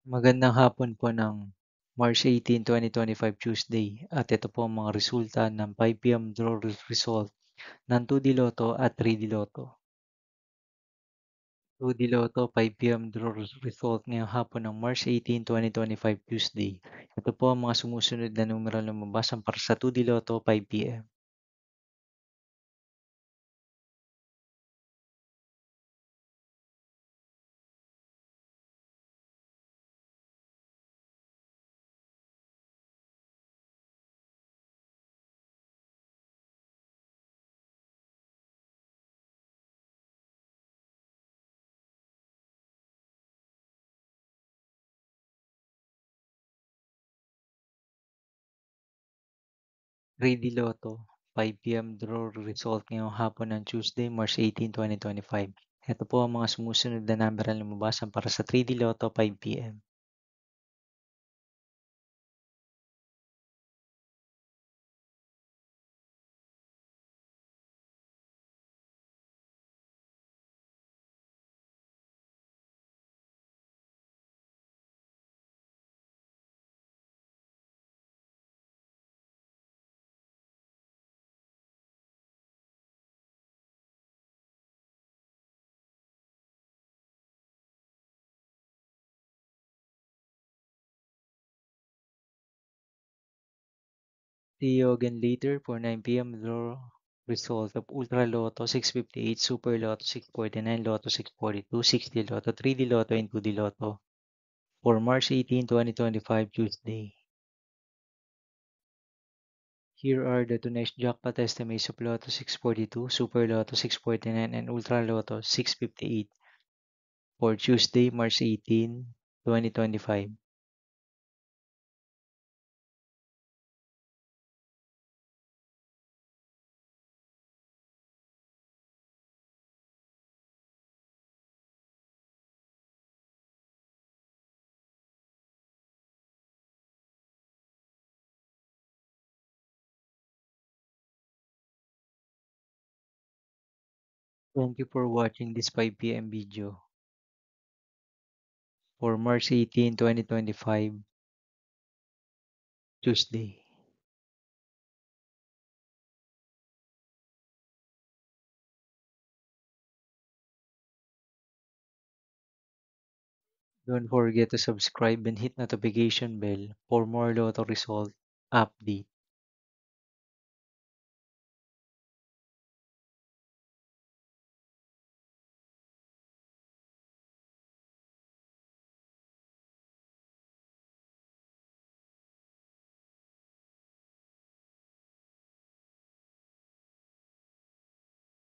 Magandang hapon po ng March 18, 2025 Tuesday at ito po ang mga resulta ng 5 PM draw result ng 2D Lotto at 3D Lotto. 2D Lotto 5 PM draw result ngayong hapon ng March 18, 2025 Tuesday. Ito po ang mga sumusunod na numeral na lumabas para sa 2D Lotto 5 PM. 3D Lotto 5 PM draw result ngayong hapon ng Tuesday, March 18, 2025. Ito po ang mga sumusunod na numeral na lumabas para sa 3D Lotto 5 PM. 'See you again later for 9 PM draw result of Ultra Lotto 658, Super Lotto 649, Lotto 642, 60 Lotto, 3D Lotto, and 2D Lotto for March 18, 2025 Tuesday. Here are the tonight's jackpot estimates of Lotto 642, Super Lotto 649, and Ultra Lotto 658 for Tuesday, March 18, 2025. Thank you for watching this 5 PM video for March 18, 2025 Tuesday. Don't forget to subscribe and hit notification bell for more Lotto result update.